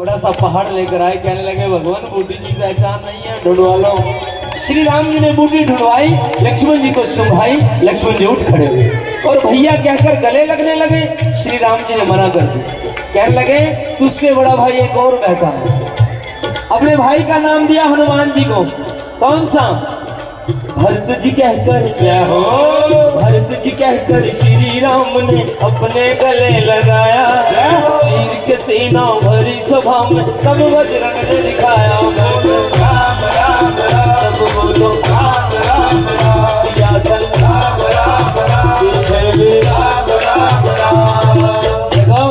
बड़ा सा पहाड़ लेकर आए, कहने लगे भगवान बूटी की पहचान नहीं है, ढूंढवा लो। श्री राम जी ने बूटी ढूंढवाई, लक्ष्मण जी को सुंघाई, लक्ष्मण जी उठ खड़े हुए और भैया कहकर गले लगने लगे। श्री राम जी ने मना कर दिया, कहने लगे तुझसे बड़ा भाई एक और बैठा है। अपने भाई का नाम दिया हनुमान जी को। कौन सा? भरत जी कहकर, क्या हो भरत जी कहकर श्री राम ने अपने गले लगाया। चीर के सीना भरी सभा में तब बजरंग ने दिखाया। बोलो राम राम राम, तब बोलो राम राम राम, सियासन राम राम राम, पीछे भी राम राम राम। देखो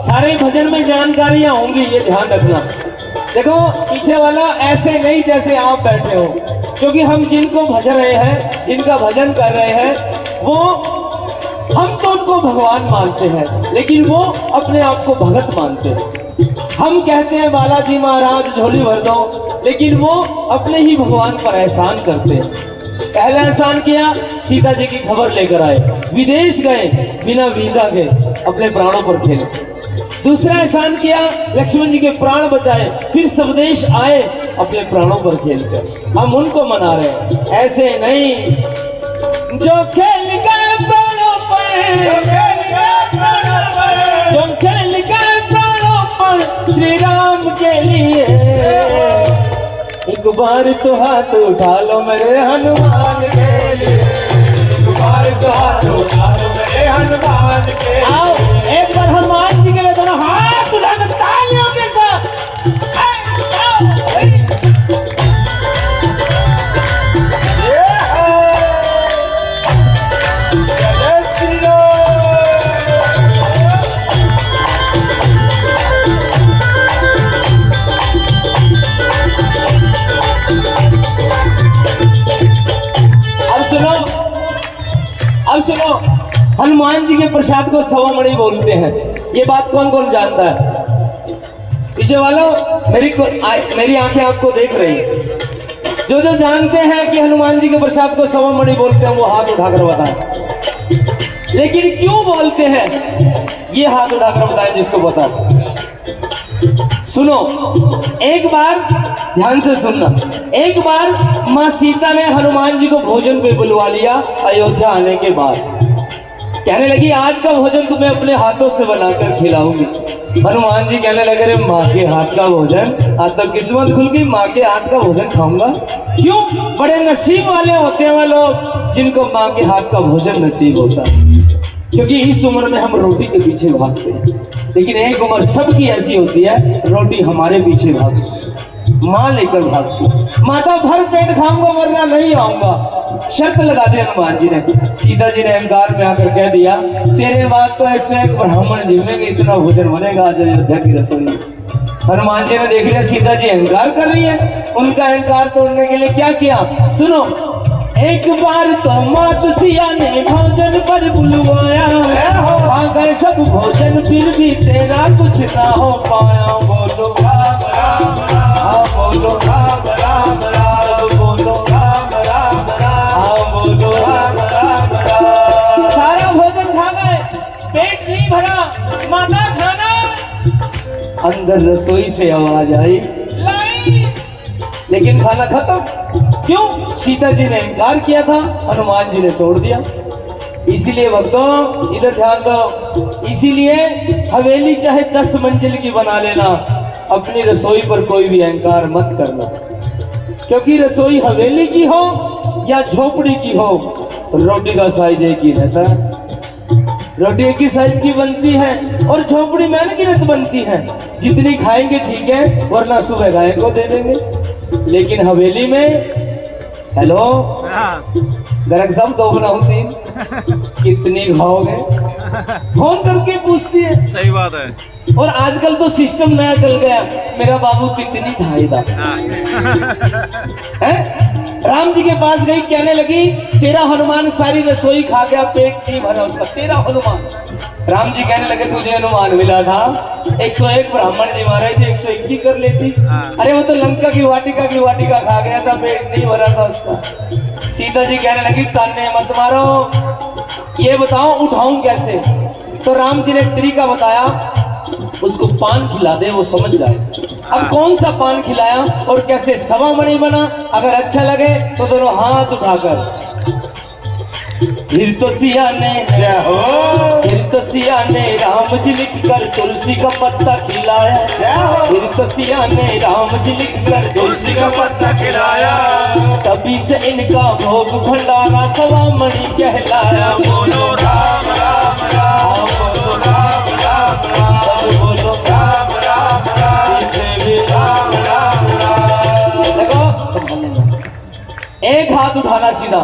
सारे भजन में जानकारियां होंगी, ये ध्यान रखना। देखो पीछे वाला ऐसे नहीं जैसे आप बैठे हो, क्योंकि हम जिनको भजन रहे हैं, जिनका भजन कर रहे हैं, वो हम तो उनको भगवान मानते हैं, लेकिन वो अपने आप को भगत मानते हैं। हम कहते हैं बालाजी महाराज झोली भर दो, लेकिन वो अपने ही भगवान पर एहसान करते हैं। पहला एहसान किया, सीता जी की खबर लेकर आए, विदेश गए, बिना वीजा के अपने प्राणों पर खेले। दूसरा एहसान किया, लक्ष्मण जी के प्राण बचाए, फिर स्वदेश आए अपने प्राणों पर खेलकर। हम उनको मना रहे हैं, ऐसे नहीं। जो खेल गए प्राणों पर, जो खेल गए प्राणों पर श्री राम के लिए, एक बार तो हाथ उठा लो मेरे हनुमान के लिए, एक बार तो हाथ उठा लो मेरे हनुमान के लिए। आओ एक बार हनुमान जी के लिए दोनों हाथ उठाकर तालियों के साथ। अब सुनो, हनुमान जी के प्रसाद को सवा मणि बोलते हैं। ये बात कौन कौन जानता है? पीछे वालों, मेरी आंखें आपको देख रही है। जो जो जानते हैं कि हनुमान जी के प्रसाद को सवा मणि बोलते हैं, वो हाथ उठाकर बताएं। लेकिन क्यों बोलते हैं, ये हाथ उठाकर बताएं जिसको पता। सुनो, एक बार ध्यान से सुनना। एक बार माँ सीता ने हनुमान जी को भोजन पे बुलवा लिया अयोध्या आने के बाद। कहने लगी आज का भोजन तुम्हें अपने हाथों से बनाकर खिलाऊंगी। हनुमान जी कहने लगे रे माँ के हाथ का भोजन, आज तो किस्मत खुल गई, माँ के हाथ का भोजन खाऊंगा। क्यों? बड़े नसीब वाले होते हैं वो लोग जिनको माँ के हाथ का भोजन नसीब होता है। क्योंकि इस उम्र में हम रोटी के पीछे भागते हैं, लेकिन एक उम्र सबकी ऐसी होती है, रोटी हमारे पीछे भागती है, माँ लेकर भागती। माता भर पेट खाऊंगा वरना नहीं आऊंगा। शर्त लगा दी हनुमान जी ने। सीता जी ने अहंकार में आकर कह दिया तेरे बाद तो 101 ब्राह्मण जिम्मेंगे, इतना भोजन बनेगा आज अयोध्या की रसोई। हनुमान जी ने देख लिया सीता जी अहंकार कर रही है, उनका अहंकार तोड़ने के लिए क्या किया, सुनो। एक बार तो मात सिया ने भोजन पर बुलवाया, आ गए सब भोजन फिर भी तेरा कुछ ना हो पाया। बोलो राम राम राम, बोलो राम राम राम, बोलो राम राम राम, बोलो राम राम राम। सारा भोजन खा गए, पेट नहीं भरा, माता खाना। अंदर रसोई से आवाज आई लाई, लेकिन खाना खत्म। क्यों? सीता जी ने इनकार किया था, हनुमान जी ने तोड़ दिया। इसीलिए भक्तों इधर ध्यान दो, इसीलिए हवेली चाहे 10 मंजिल की बना लेना, अपनी रसोई पर कोई भी अहंकार मत करना। क्योंकि रसोई हवेली की हो या झोपड़ी की हो, रोटी का साइज एक ही रहता है। रोटी एक ही साइज की बनती है और झोपड़ी में अनगिनत बनती है। जितनी खाएंगे ठीक है, वरना सुबह गाय को दे देंगे। लेकिन हवेली में हेलो गरक सब दो बनाऊंगी, कितनी खाओगे, फोन करके पूछती है। सही बात है। और आजकल तो सिस्टम नया चल गया, मेरा बाबू कितनी खाएगा। राम जी के पास गई, कहने लगी तेरा हनुमान सारी रसोई खा गया, पेट नहीं भरा उसका, तेरा हनुमान। राम जी कहने लगे तुझे हनुमान मिला था, 101 ब्राह्मण जी मारे थे, 101 ही कर लेती। अरे वो तो लंका की वाटिका खा गया था, पेट नहीं भरा था उसका। सीता जी कहने लगी ताने मत मारो, ये बताओ उठाऊं कैसे। तो राम जी ने एक तरीका बताया, उसको पान खिला दे, वो समझ जाए। अब कौन सा पान खिलाया और कैसे सवा मणि बना, अगर अच्छा लगे तो दोनों हाथ उठाकर फिर तो सिया ने राम जी लिख कर तुलसी का पत्ता खिलाया, फिर तो सिया ने राम जी लिख कर तुलसी का पत्ता खिलाया, तभी से इनका भोग भंडारा सवा मणि कहलाया। बोलो राम राम राम, बोलो राम राम राम, सब बोलो राम राम राम, पीछे भी राम राम राम। देखो संभालना, एक हाथ उठाना सीधा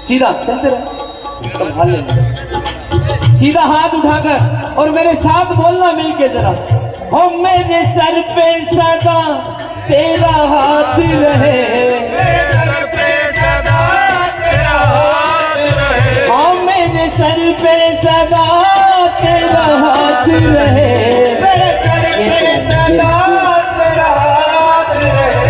सीधा, चलते रहे, संभाल लेना। सीधा हाथ उठाकर और मेरे साथ बोलना मिलके जरा, हो मेरे सर पे सदा तेरा हाथ रहे, मेरे सर पे सदा तेरा हाथ रहे, हो मेरे सर पे सदा तेरा हाथ रहे, मेरे सर पे सदा तेरा हाथ रहे,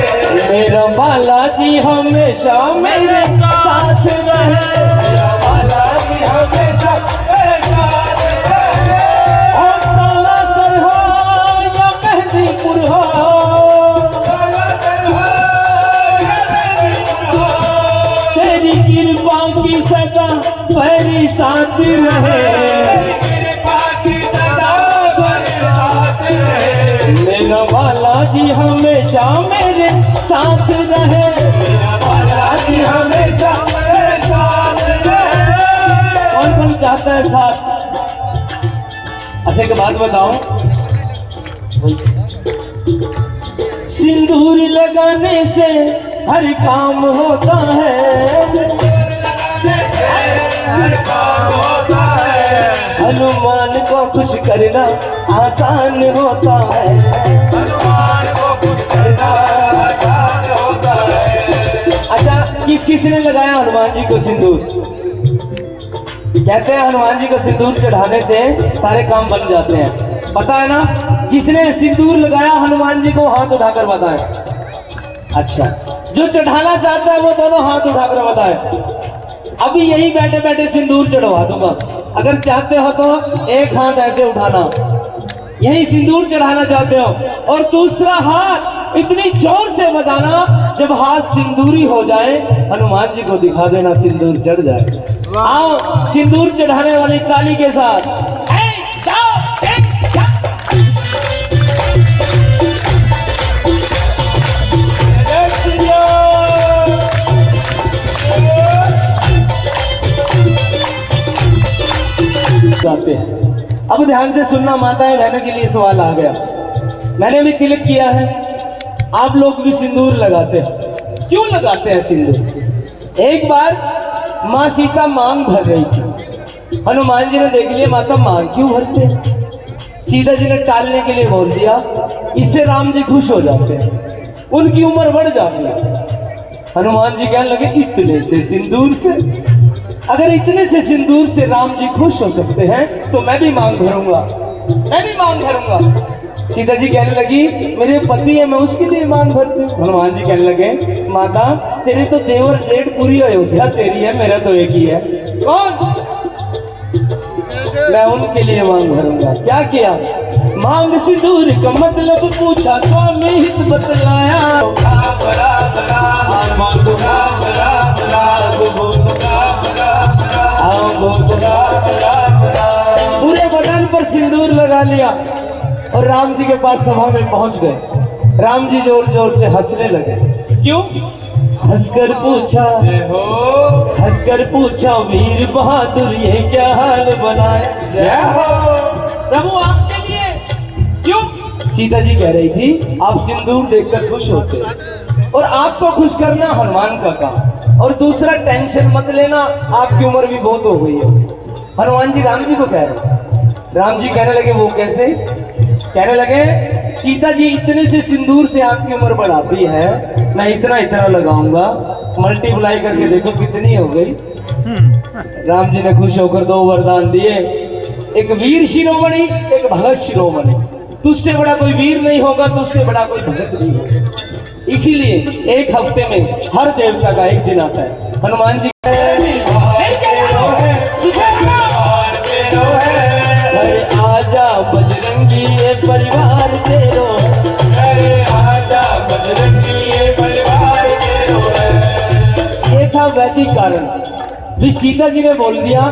मेरा बालाजी हमेशा मेरे साथ रहे, मेरा बालाजी हमेशा मेरे साथ रहे, और सालासर हो या मेहंदीपुर हो, सालासर हो या मेहंदीपुर हो, तेरी कृपा की सदा मेरी साथ रहे, तेरी कृपा की सदा मेरे साथ रहे, मेरा बालाजी हमेशा मेरे साथ रहे, मेरा बालाजी हमेशा मेरे साथ रहे। कौन कौन चाहता है साथ? अच्छा एक बात बताऊं, सिंदूर लगाने से हर काम होता है, हर काम होता है, हनुमान को खुश करना आसान होता है, हनुमान को खुश करना आसान होता है। अच्छा किस किस ने लगाया हनुमान जी को सिंदूर? कहते हैं हनुमान जी को सिंदूर चढ़ाने से सारे काम बन जाते हैं, पता है ना? जिसने सिंदूर लगाया हनुमान जी को हाथ उठाकर बताए। अच्छा जो चढ़ाना चाहता है वो दोनों हाथ उठाकर बताए। अभी यही बैठे बैठे सिंदूर चढ़वा दूंगा, अगर चाहते हो तो एक हाथ ऐसे उठाना, यही सिंदूर चढ़ाना चाहते हो, और दूसरा हाथ इतनी जोर से बजाना जब हाथ सिंदूरी हो जाए, हनुमान जी को दिखा देना सिंदूर चढ़ जाए। आओ सिंदूर चढ़ाने वाली ताली के साथ गाते हैं। अब ध्यान से सुनना, माताएं बहनों के लिए सवाल आ गया। मैंने भी तिलक किया है, आप लोग भी सिंदूर लगाते हैं, क्यों लगाते हैं सिंदूर? एक बार माँ सीता मांग भर रही थी, हनुमान जी ने देख लिया माता मांग क्यों भरते, सीता जी ने टालने के लिए बोल दिया, इससे राम जी खुश हो जाते हैं, उनकी उम्र बढ़ जाती है। हनुमान जी कहने लगे इतने से सिंदूर से, अगर इतने से सिंदूर से राम जी खुश हो सकते हैं तो मैं भी मांग भरूंगा, मैं भी मांग भरूंगा। सीता जी कहने लगी मेरे पति है, मैं उसके लिए मांग भरती हूँ। हनुमान जी कहने लगे माता तेरे तो देवर जेठ पूरी अयोध्या तेरी है, मेरा तो एक ही है, कौन? मैं उनके लिए मांग भरूंगा। क्या किया? मांग सिंदूर का मतलब पूछा, स्वामी हित बतलाया, पूरे बदन पर सिंदूर लगा लिया और राम जी के पास सभा में पहुंच गए। राम जी जोर जोर से हंसने लगे। क्यों? हंसकर पूछा वीर बहादुर ये क्या हाल बनाया, प्रभु आपके लिए। क्यों? सीता जी कह रही थी आप सिंदूर देखकर खुश होते, और आपको खुश करना हनुमान का काम, और दूसरा टेंशन मत लेना, आपकी उम्र भी बहुत हो गई है। हनुमान जी राम जी को कह रहे, राम जी कहने लगे वो कैसे? कहने लगे सीता जी इतने से सिंदूर से आपकी उम्र बढ़ाती है, मैं इतना इतना लगाऊंगा, मल्टीप्लाई करके देखो कितनी हो गई। राम जी ने खुश होकर दो वरदान दिए, एक वीर शिरोमणि, एक भगत शिरोमणि। तुझसे बड़ा कोई वीर नहीं होगा, तुझसे बड़ा कोई भगत नहीं होगा। इसीलिए एक हफ्ते में हर देवता का एक दिन आता है। हनुमान जी आजा बजरंगी कारण भी सीता जी ने बोल दिया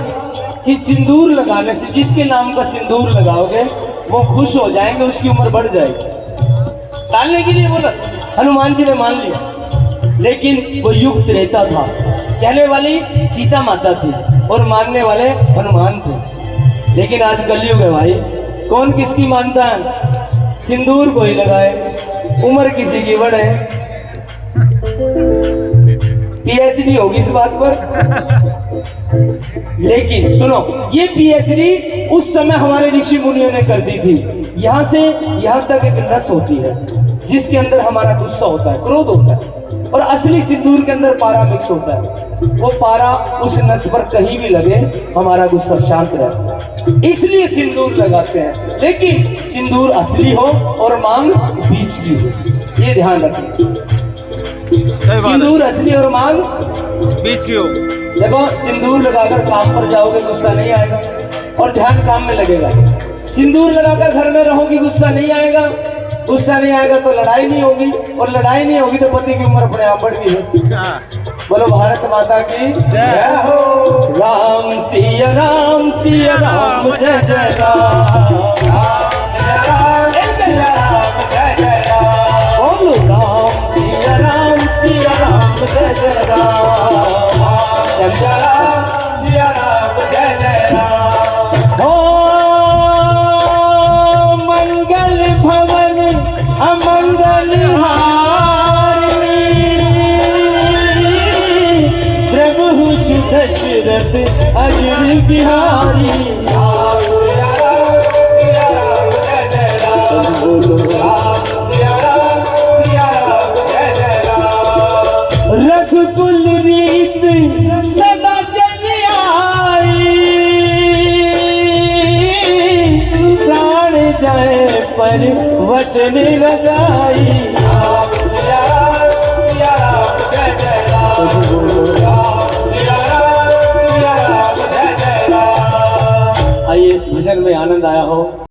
कि सिंदूर लगाने से, जिसके नाम का सिंदूर लगाओगे वो खुश हो जाएंगे, उसकी उम्र बढ़ जाएगी। टालने के लिए बोला, हनुमान जी ने मान लिया। लेकिन वो युग त्रेता था, कहने वाली सीता माता थी और मानने वाले हनुमान थे। लेकिन आज कलयुग है भाई, कौन किसकी मानता है? सिंदूर कोई लगाए, उम्र किसी की बढ़े, पीएचडी होगी इस बात पर। लेकिन सुनो, ये पीएचडी उस समय हमारे ऋषि मुनियों ने कर दी थी। यहाँ से यहाँ तक एक नस होती है जिसके अंदर हमारा गुस्सा होता है, क्रोध होता है, और असली सिंदूर के अंदर पारा मिक्स होता है। वो पारा उस नस पर कहीं भी लगे, हमारा गुस्सा शांत रहता है, इसलिए सिंदूर लगाते हैं। लेकिन सिंदूर असली हो और मांग बीच की हो, ये ध्यान रखें। सिंदूर असली और मांग बीच की हो। देखो, सिंदूर लगाकर काम पर जाओगे गुस्सा नहीं आएगा और ध्यान काम में लगेगा। सिंदूर लगाकर घर में रहोगी, गुस्सा नहीं आएगा, गुस्सा नहीं आएगा तो लड़ाई नहीं होगी, और लड़ाई नहीं होगी तो पति की उम्र अपने आप बढ़ गई है। बोलो भारत माता की जय हो। राम सिया राम, सिया राम जय जय राम, सिया राम जय राम, जय जय राम। बोलो राम सिया राम, सिया राम जय जय राम, सिया राम, सिया राम जय जय राम। हो मंगल भवन अमंगल हारी, प्रभु दशरथ अजर बिहारी। राम सिया राम, सिया राम जय जय राम। सब बोलो राम सिया राम, सिया राम जय जय राम। रघुकुल रीत सदा चल आई, प्राण जाए पर वचन न जाई। राम सिया राम, सिया राम जय जय राम। सब बोलो राम सिया राम, सिया राम जय जय राम। आइए भजन में आनंद आया हो।